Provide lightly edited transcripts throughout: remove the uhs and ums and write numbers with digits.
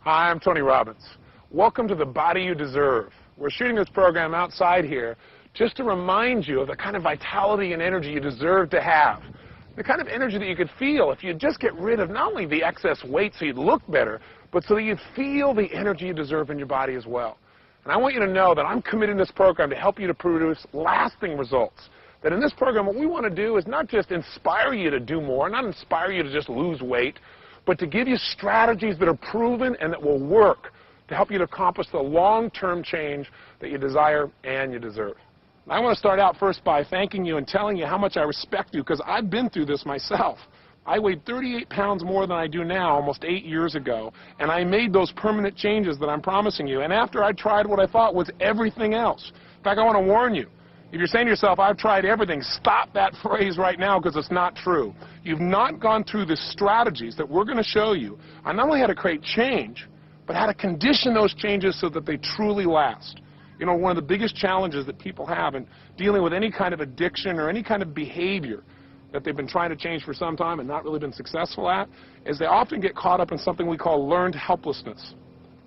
Hi, I'm Tony Robbins. Welcome to The Body You Deserve. We're shooting this program outside here just to remind you of the kind of vitality and energy you deserve to have. The kind of energy that you could feel if you just get rid of not only the excess weight so you'd look better, but so that you'd feel the energy you deserve in your body as well. And I want you to know that I'm committed in this program to help you to produce lasting results. That in this program, what we want to do is not just inspire you to do more, not inspire you to just lose weight, but to give you strategies that are proven and that will work to help you to accomplish the long-term change that you desire and you deserve. I want to start out first by thanking you and telling you how much I respect you, because I've been through this myself. I weighed 38 pounds more than I do now almost 8 years ago, and I made those permanent changes that I'm promising you. And after I tried what I thought was everything else. In fact, I want to warn you. If you're saying to yourself, I've tried everything, stop that phrase right now, because it's not true. You've not gone through the strategies that we're going to show you on not only how to create change, but how to condition those changes so that they truly last. You know, one of the biggest challenges that people have in dealing with any kind of addiction or any kind of behavior that they've been trying to change for some time and not really been successful at is they often get caught up in something we call learned helplessness.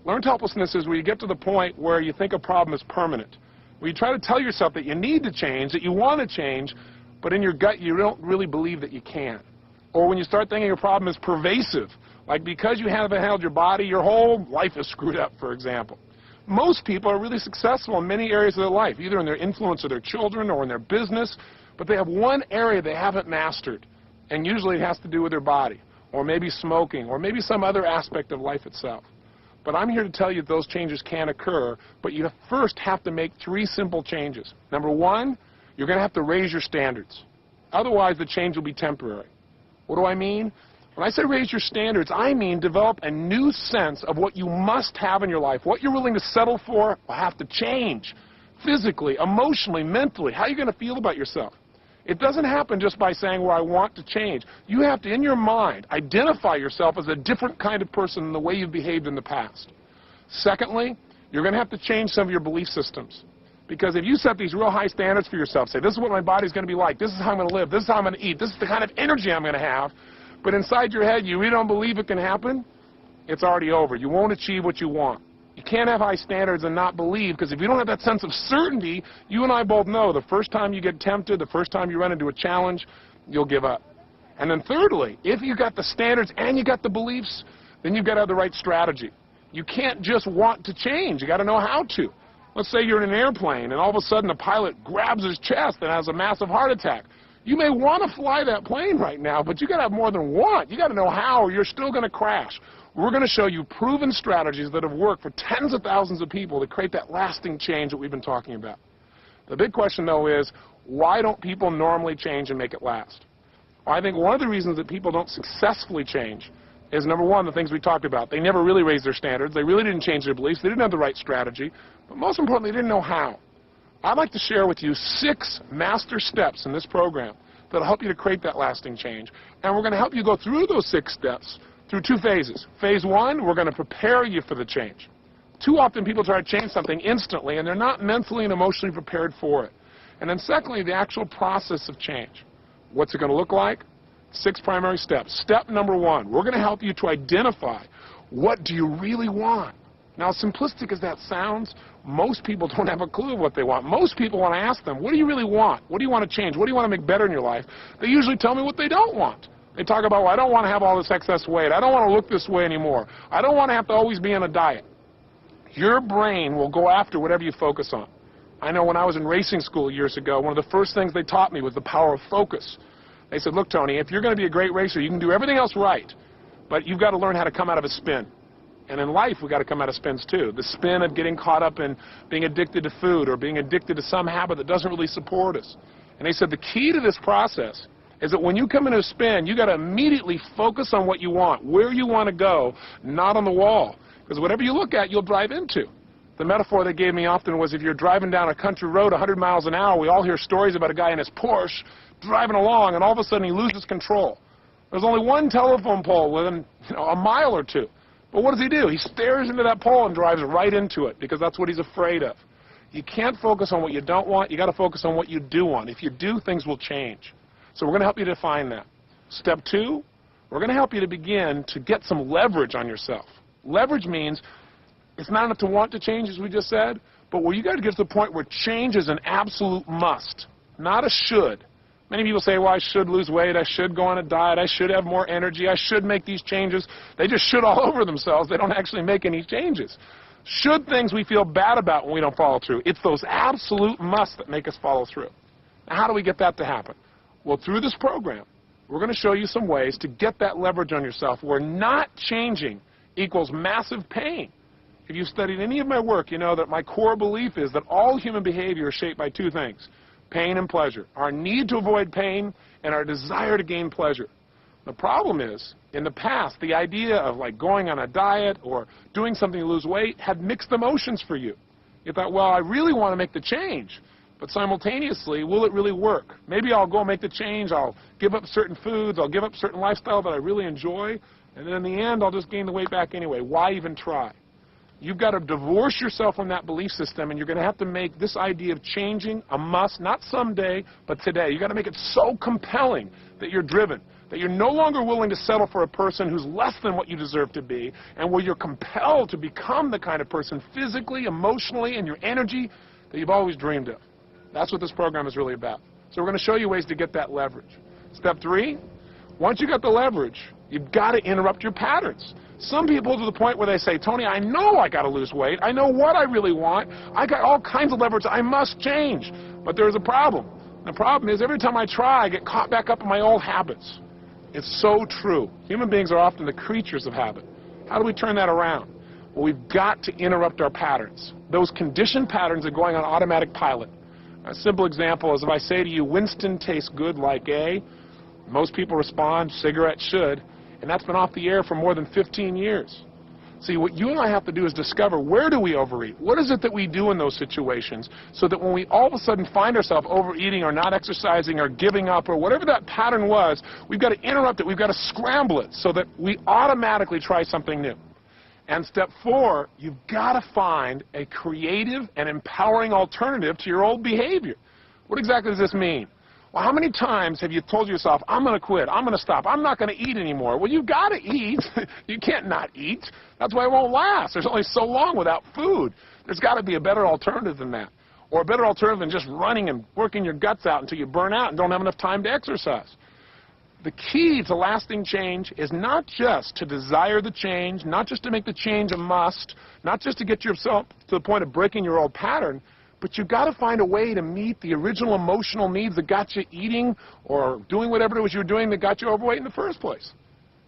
Learned helplessness is where you get to the point where you think a problem is permanent. Where you try to tell yourself that you need to change, that you want to change, but in your gut you don't really believe that you can. Or when you start thinking your problem is pervasive, like because you haven't held your body, your whole life is screwed up, for example. Most people are really successful in many areas of their life, either in their influence of their children or in their business, but they have one area they haven't mastered, and usually it has to do with their body, or maybe smoking, or maybe some other aspect of life itself. But I'm here to tell you that those changes can occur, but you first have to make 3 simple changes. Number 1, you're going to have to raise your standards. Otherwise, the change will be temporary. What do I mean? When I say raise your standards, I mean develop a new sense of what you must have in your life. What you're willing to settle for will have to change. Physically, emotionally, mentally. How are you going to feel about yourself? It doesn't happen just by saying, well, I want to change. You have to, in your mind, identify yourself as a different kind of person than the way you've behaved in the past. Secondly, you're going to have to change some of your belief systems. Because if you set these real high standards for yourself, say, this is what my body's going to be like, this is how I'm going to live, this is how I'm going to eat, this is the kind of energy I'm going to have, but inside your head you really don't believe it can happen, it's already over. You won't achieve what you want. You can't have high standards and not believe, because if you don't have that sense of certainty, you and I both know the first time you get tempted, the first time you run into a challenge, you'll give up. And then thirdly, if you got the standards and you got the beliefs, then you've got to have the right strategy. You can't just want to change. You got to know how to. Let's say you're in an airplane and all of a sudden a pilot grabs his chest and has a massive heart attack. You may want to fly that plane right now, but you got to have more than want. You got to know how, or you're still going to crash. We're going to show you proven strategies that have worked for tens of thousands of people to create that lasting change that we've been talking about. The big question, though, is why don't people normally change and make it last? Well, I think one of the reasons that people don't successfully change is, number one, the things we talked about. They never really raised their standards. They really didn't change their beliefs. They didn't have the right strategy. But most importantly, they didn't know how. I'd like to share with you 6 master steps in this program that will help you to create that lasting change. And we're going to help you go through those 6 steps through 2 phases. Phase 1, we're going to prepare you for the change. Too often people try to change something instantly, and they're not mentally and emotionally prepared for it. And then secondly, the actual process of change. What's it going to look like? 6 primary steps. Step number 1, we're going to help you to identify what do you really want. Now, as simplistic as that sounds, most people don't have a clue of what they want. Most people, when I ask them, what do you really want? What do you want to change? What do you want to make better in your life? They usually tell me what they don't want. They talk about, well, I don't want to have all this excess weight. I don't want to look this way anymore. I don't want to have to always be on a diet. Your brain will go after whatever you focus on. I know when I was in racing school years ago, one of the first things they taught me was the power of focus. They said, look, Tony, if you're going to be a great racer, you can do everything else right, but you've got to learn how to come out of a spin. And in life, we've got to come out of spins, too. The spin of getting caught up in being addicted to food or being addicted to some habit that doesn't really support us. And they said the key to this process is that when you come into a spin, you've got to immediately focus on what you want, where you want to go, not on the wall. Because whatever you look at, you'll drive into. The metaphor they gave me often was if you're driving down a country road 100 miles an hour, we all hear stories about a guy in his Porsche driving along, and all of a sudden he loses control. There's only one telephone pole within a mile or 2. But what does he do? He stares into that pole and drives right into it because that's what he's afraid of. You can't focus on what you don't want. You've got to focus on what you do want. If you do, things will change. So we're going to help you define that. Step 2, we're going to help you to begin to get some leverage on yourself. Leverage means it's not enough to want to change, as we just said, but where you got to get to the point where change is an absolute must, not a should. Many people say, well, I should lose weight, I should go on a diet, I should have more energy, I should make these changes. They just should all over themselves. They don't actually make any changes. Should things we feel bad about when we don't follow through. It's those absolute musts that make us follow through. Now, how do we get that to happen? Well, through this program, we're going to show you some ways to get that leverage on yourself where not changing equals massive pain. If you've studied any of my work, you know that my core belief is that all human behavior is shaped by two things: pain and pleasure. Our need to avoid pain and our desire to gain pleasure. The problem is, in the past, the idea of like going on a diet or doing something to lose weight had mixed emotions for you. You thought, well, I really want to make the change, but simultaneously, will it really work? Maybe I'll go make the change, I'll give up certain foods, I'll give up certain lifestyle that I really enjoy, and then in the end, I'll just gain the weight back anyway. Why even try? You've got to divorce yourself from that belief system, and you're going to have to make this idea of changing a must, not someday, but today. You've got to make it so compelling that you're driven, that you're no longer willing to settle for a person who's less than what you deserve to be, and where you're compelled to become the kind of person physically, emotionally, and your energy that you've always dreamed of. That's what this program is really about. So we're going to show you ways to get that leverage. Step 3, once you got the leverage, you've got to interrupt your patterns. Some people to the point where they say, Tony, I know I got to lose weight. I know what I really want. I got all kinds of leverage. I must change. But there's a problem. The problem is every time I try, I get caught back up in my old habits. It's so true. Human beings are often the creatures of habit. How do we turn that around? Well, we've got to interrupt our patterns. Those conditioned patterns are going on automatic pilot. A simple example is if I say to you, Winston tastes good like A, most people respond, cigarette should, and that's been off the air for more than 15 years. See, what you and I have to do is discover, where do we overeat? What is it that we do in those situations so that when we all of a sudden find ourselves overeating or not exercising or giving up or whatever that pattern was, we've got to interrupt it. We've got to scramble it so that we automatically try something new. And step 4, you've got to find a creative and empowering alternative to your old behavior. What exactly does this mean? Well, how many times have you told yourself, I'm going to quit, I'm going to stop, I'm not going to eat anymore? Well, you've got to eat. You can't not eat. That's why it won't last. There's only so long without food. There's got to be a better alternative than that. Or a better alternative than just running and working your guts out until you burn out and don't have enough time to exercise. The key to lasting change is not just to desire the change, not just to make the change a must, not just to get yourself to the point of breaking your old pattern, but you've got to find a way to meet the original emotional needs that got you eating or doing whatever it was you were doing that got you overweight in the first place.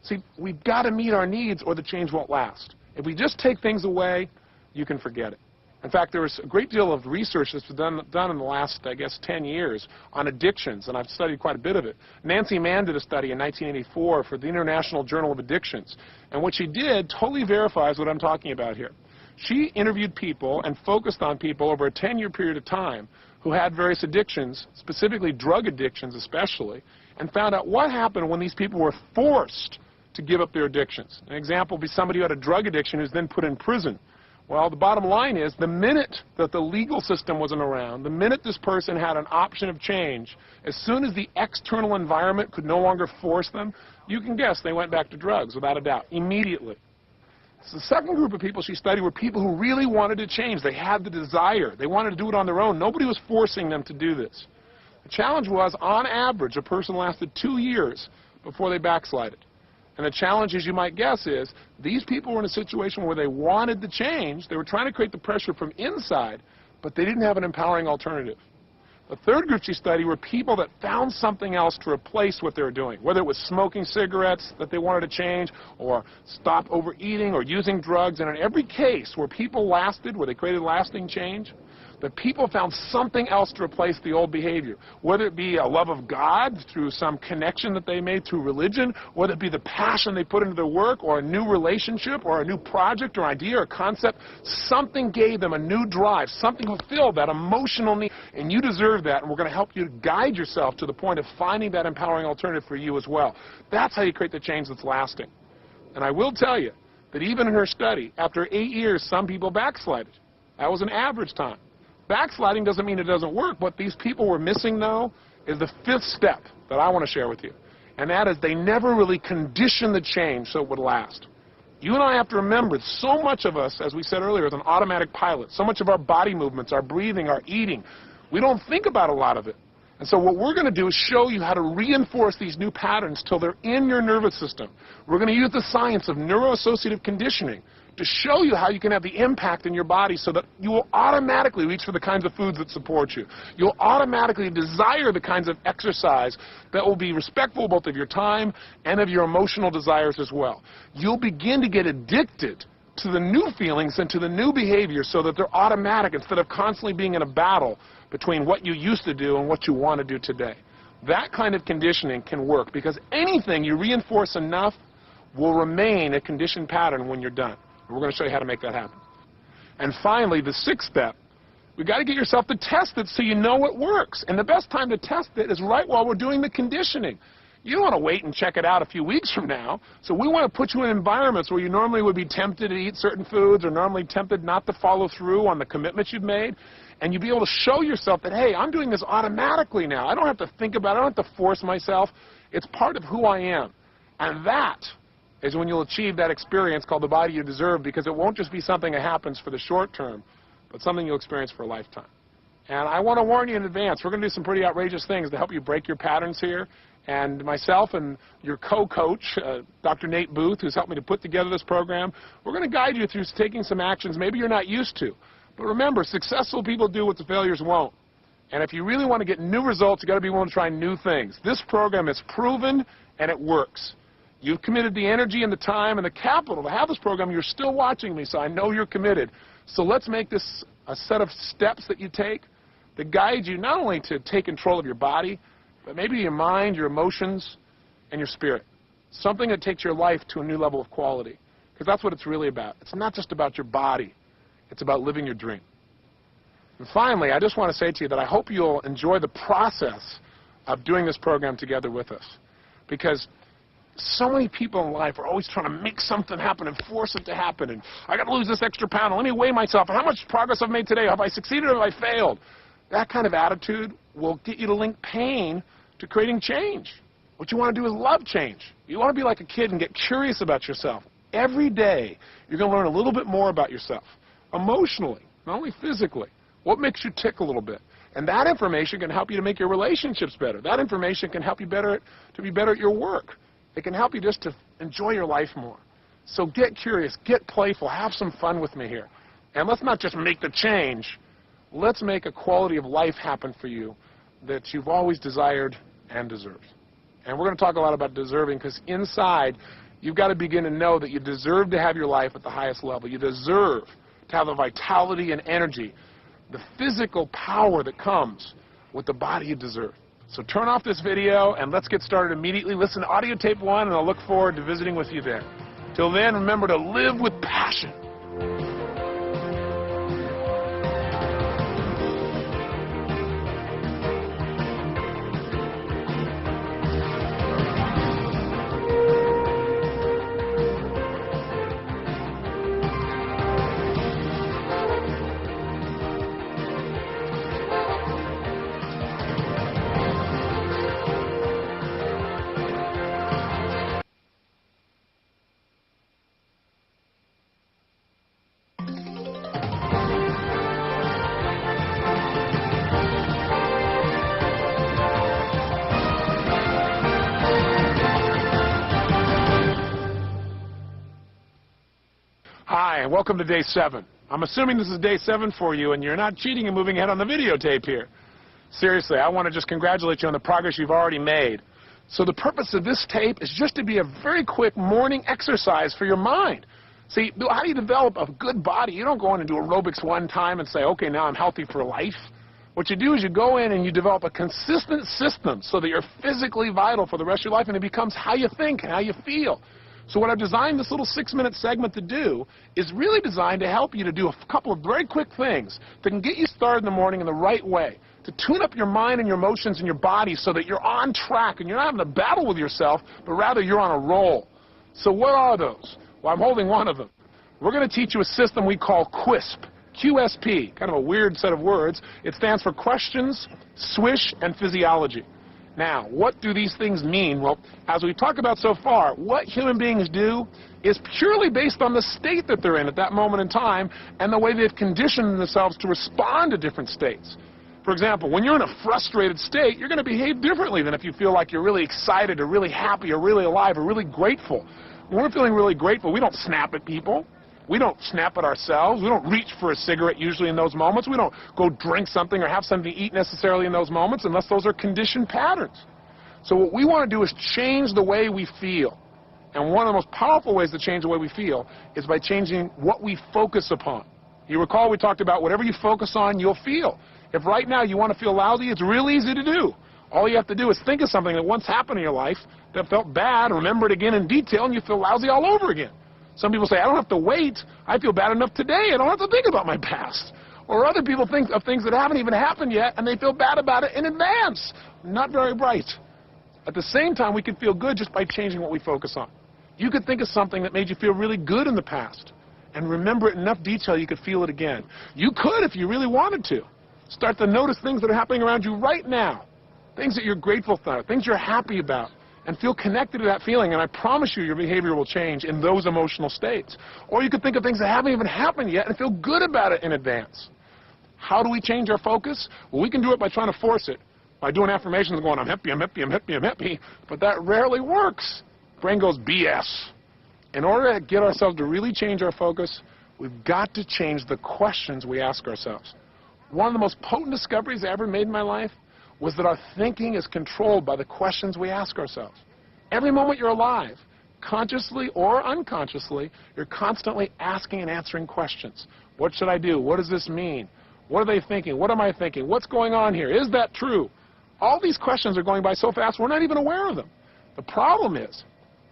See, we've got to meet our needs or the change won't last. If we just take things away, you can forget it. In fact, there was a great deal of research that's been done in the last, I guess, 10 years on addictions, and I've studied quite a bit of it. Nancy Mann did a study in 1984 for the International Journal of Addictions, and what she did totally verifies what I'm talking about here. She interviewed people and focused on people over a 10-year period of time who had various addictions, specifically drug addictions especially, and found out what happened when these people were forced to give up their addictions. An example would be somebody who had a drug addiction who's then put in prison. Well, the bottom line is the minute that the legal system wasn't around, the minute this person had an option of change, as soon as the external environment could no longer force them, you can guess they went back to drugs without a doubt, immediately. So the second group of people she studied were people who really wanted to change. They had the desire. They wanted to do it on their own. Nobody was forcing them to do this. The challenge was, on average, a person lasted 2 years before they backslided. And the challenge, as you might guess, is these people were in a situation where they wanted the change. They were trying to create the pressure from inside, but they didn't have an empowering alternative. The third group she studied were people that found something else to replace what they were doing, whether it was smoking cigarettes that they wanted to change, or stop overeating, or using drugs. And in every case where people lasted, where they created lasting change, the people found something else to replace the old behavior, whether it be a love of God through some connection that they made through religion, whether it be the passion they put into their work, or a new relationship, or a new project, or idea, or concept. Something gave them a new drive, something fulfilled that emotional need, and you deserve that, and we're going to help you guide yourself to the point of finding that empowering alternative for you as well. That's how you create the change that's lasting. And I will tell you that even in her study, after 8 years, some people backslided. That was an average time. Backsliding doesn't mean it doesn't work. What these people were missing, though, is the 5th step that I want to share with you. And that is they never really conditioned the change so it would last. You and I have to remember, so much of us, as we said earlier, is an automatic pilot. So much of our body movements, our breathing, our eating, we don't think about a lot of it. And so what we're going to do is show you how to reinforce these new patterns till they're in your nervous system. We're going to use the science of neuroassociative conditioning to show you how you can have the impact in your body so that you will automatically reach for the kinds of foods that support you. You'll automatically desire the kinds of exercise that will be respectful both of your time and of your emotional desires as well. You'll begin to get addicted to the new feelings and to the new behaviors so that they're automatic instead of constantly being in a battle between what you used to do and what you want to do today. That kind of conditioning can work because anything you reinforce enough will remain a conditioned pattern when you're done. We're going to show you how to make that happen. And finally, the sixth step, we've got to get yourself to test it so you know it works. And the best time to test it is right while we're doing the conditioning. You don't want to wait and check it out a few weeks from now. So we want to put you in environments where you normally would be tempted to eat certain foods or normally tempted not to follow through on the commitments you've made. And you'll be able to show yourself that, hey, I'm doing this automatically now. I don't have to think about it. I don't have to force myself. It's part of who I am. And that is when you'll achieve that experience called the body you deserve, because it won't just be something that happens for the short term, but something you'll experience for a lifetime. And I want to warn you in advance, we're going to do some pretty outrageous things to help you break your patterns here. And myself and your co-coach, Dr. Nate Booth, who's helped me to put together this program, we're going to guide you through taking some actions maybe you're not used to. But remember, successful people do what the failures won't. And if you really want to get new results, you've got to be willing to try new things. This program is proven, and it works. You've committed the energy and the time and the capital to have this program. You're still watching me, so I know you're committed. So let's make this a set of steps that you take that guide you not only to take control of your body, but maybe your mind, your emotions, and your spirit. Something that takes your life to a new level of quality. Because that's what it's really about. It's not just about your body. It's about living your dream. And finally, I just want to say to you that I hope you'll enjoy the process of doing this program together with us. Because so many people in life are always trying to make something happen and force it to happen. And I got to lose this extra pound. Let me weigh myself. And how much progress I've made today? Have I succeeded or have I failed? That kind of attitude will get you to link pain to creating change. What you want to do is love change. You want to be like a kid and get curious about yourself. Every day, you're going to learn a little bit more about yourself. Emotionally, not only physically. What makes you tick a little bit? And that information can help you to make your relationships better. That information can help you to be better at your work. It can help you just to enjoy your life more. So get curious, get playful, have some fun with me here. And let's not just make the change. Let's make a quality of life happen for you that you've always desired and deserved. And we're going to talk a lot about deserving because inside, you've got to begin to know that you deserve to have your life at the highest level. You deserve to have the vitality and energy, the physical power that comes with the body you deserve. So turn off this video and let's get started immediately. Listen to audio tape 1 and I'll look forward to visiting with you then. Till then, remember to live with passion. Hi, and welcome to day 7. I'm assuming this is day 7 for you, and you're not cheating and moving ahead on the videotape here. Seriously, I want to just congratulate you on the progress you've already made. So the purpose of this tape is just to be a very quick morning exercise for your mind. See, how do you develop a good body? You don't go in and do aerobics one time and say, okay, now I'm healthy for life. What you do is you go in and you develop a consistent system so that you're physically vital for the rest of your life, and it becomes how you think and how you feel. So what I've designed this little 6-minute segment to do is really designed to help you to do a couple of very quick things that can get you started in the morning in the right way, to tune up your mind and your emotions and your body so that you're on track and you're not having a battle with yourself, but rather you're on a roll. So what are those? Well, I'm holding one of them. We're going to teach you a system we call QUISP, QSP, kind of a weird set of words. It stands for Questions, Swish, and Physiology. Now, what do these things mean? Well, as we've talked about so far, what human beings do is purely based on the state that they're in at that moment in time and the way they've conditioned themselves to respond to different states. For example, when you're in a frustrated state, you're going to behave differently than if you feel like you're really excited or really happy or really alive or really grateful. When we're feeling really grateful, we don't snap at people. We don't snap at ourselves. We don't reach for a cigarette usually in those moments. We don't go drink something or have something to eat necessarily in those moments unless those are conditioned patterns. So what we want to do is change the way we feel. And one of the most powerful ways to change the way we feel is by changing what we focus upon. You recall we talked about whatever you focus on, you'll feel. If right now you want to feel lousy, it's real easy to do. All you have to do is think of something that once happened in your life that felt bad, remember it again in detail, and you feel lousy all over again. Some people say, I don't have to wait. I feel bad enough today. I don't have to think about my past. Or other people think of things that haven't even happened yet, and they feel bad about it in advance. Not very bright. At the same time, we can feel good just by changing what we focus on. You could think of something that made you feel really good in the past, and remember it in enough detail you could feel it again. You could, if you really wanted to, start to notice things that are happening around you right now, things that you're grateful for, things you're happy about, and feel connected to that feeling, and I promise you your behavior will change in those emotional states. Or you could think of things that haven't even happened yet and feel good about it in advance. How do we change our focus? Well, we can do it by trying to force it, by doing affirmations and going, I'm happy, I'm happy, I'm happy, I'm happy, but that rarely works. Brain goes, BS. In order to get ourselves to really change our focus, we've got to change the questions we ask ourselves. One of the most potent discoveries I ever made in my life was that our thinking is controlled by the questions we ask ourselves. Every moment you're alive, consciously or unconsciously, you're constantly asking and answering questions. What should I do? What does this mean? What are they thinking? What am I thinking? What's going on here? Is that true? All these questions are going by so fast we're not even aware of them. The problem is,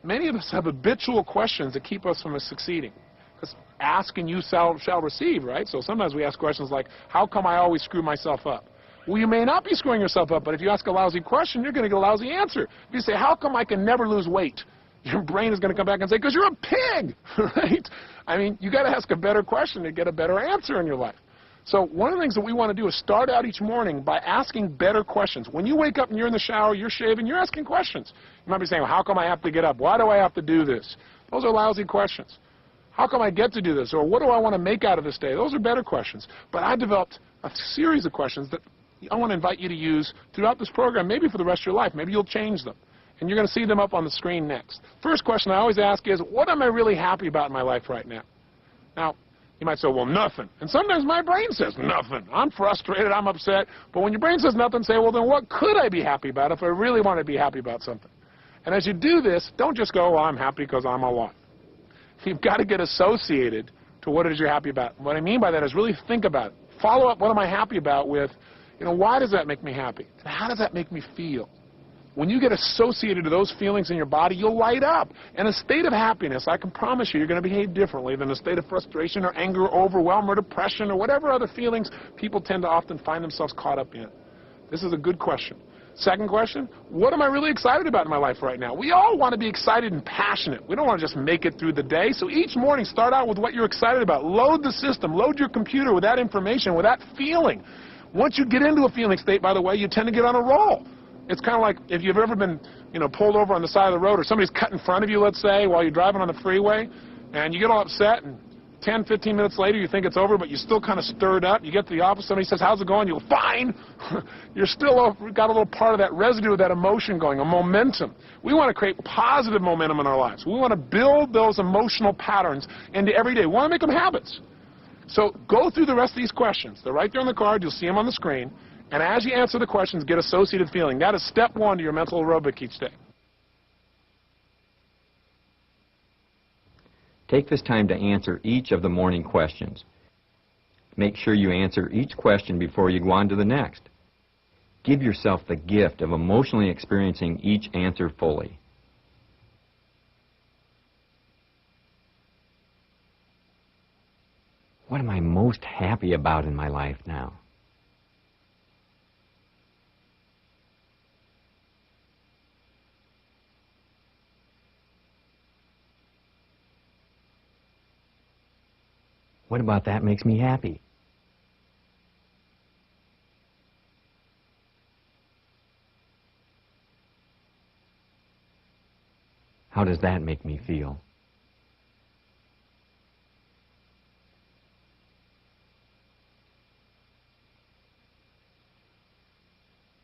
many of us have habitual questions that keep us from succeeding. Because ask and you shall receive, right? So sometimes we ask questions like, how come I always screw myself up? Well, you may not be screwing yourself up, but if you ask a lousy question, you're going to get a lousy answer. If you say, how come I can never lose weight? Your brain is going to come back and say, because you're a pig, right? I mean, you got to ask a better question to get a better answer in your life. So one of the things that we want to do is start out each morning by asking better questions. When you wake up and you're in the shower, you're shaving, you're asking questions. You might be saying, well, how come I have to get up? Why do I have to do this? Those are lousy questions. How come I get to do this? Or what do I want to make out of this day? Those are better questions. But I developed a series of questions that I want to invite you to use throughout this program, maybe for the rest of your life. Maybe you'll change them. And you're going to see them up on the screen next. First question I always ask is, what am I really happy about in my life right now? Now, you might say, well, nothing. And sometimes my brain says nothing. I'm frustrated, I'm upset. But when your brain says nothing, say, well, then what could I be happy about if I really want to be happy about something? And as you do this, don't just go, well, I'm happy because I'm alive. You've got to get associated to what it is you're happy about. What I mean by that is really think about it. Follow up what am I happy about with, why does that make me happy? And how does that make me feel? When you get associated to those feelings in your body, you'll light up. In a state of happiness, I can promise you, you're going to behave differently than a state of frustration or anger or overwhelm or depression or whatever other feelings people tend to often find themselves caught up in. This is a good question. Second question, what am I really excited about in my life right now? We all want to be excited and passionate. We don't want to just make it through the day. So each morning, start out with what you're excited about. Load the system. Load your computer with that information, with that feeling. Once you get into a feeling state, by the way, you tend to get on a roll. It's kind of like if you've ever been, pulled over on the side of the road or somebody's cut in front of you, let's say, while you're driving on the freeway, and you get all upset, and 10, 15 minutes later you think it's over, but you're still kind of stirred up. You get to the office, somebody says, how's it going? You go, fine. You're still got a little part of that residue of that emotion going, a momentum. We want to create positive momentum in our lives. We want to build those emotional patterns into every day. We want to make them habits. So go through the rest of these questions. They're right there on the card. You'll see them on the screen. And as you answer the questions, get associated feeling. That is step one to your mental aerobic each day. Take this time to answer each of the morning questions. Make sure you answer each question before you go on to the next. Give yourself the gift of emotionally experiencing each answer fully. What am I most happy about in my life now? What about that makes me happy? How does that make me feel?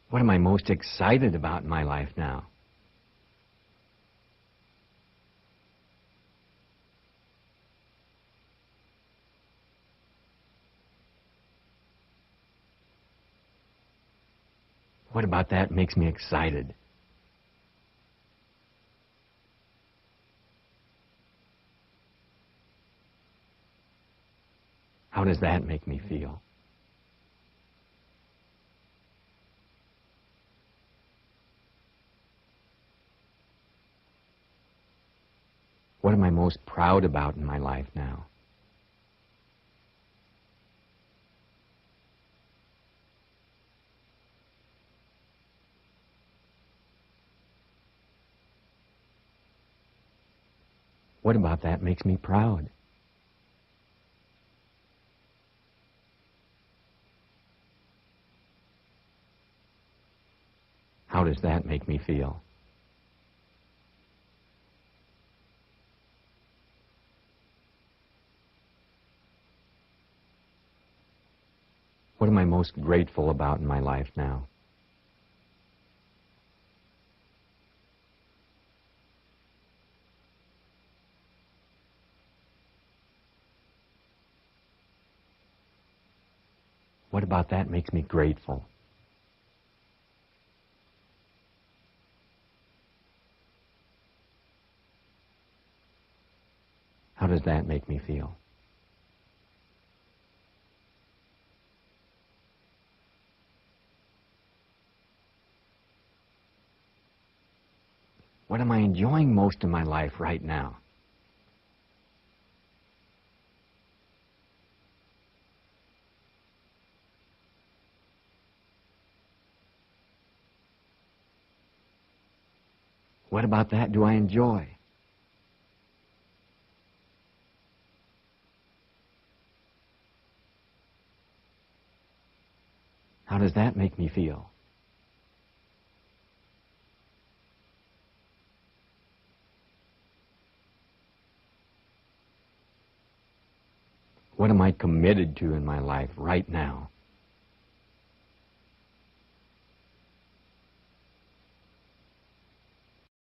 What am I most excited about in my life now? What about that makes me excited? How does that make me feel? What am I most proud about in my life now? What about that makes me proud? How does that make me feel? What am I most grateful about in my life now? What about that makes me grateful? How does that make me feel? What am I enjoying most in my life right now? What about that do I enjoy? How does that make me feel? What am I committed to in my life right now?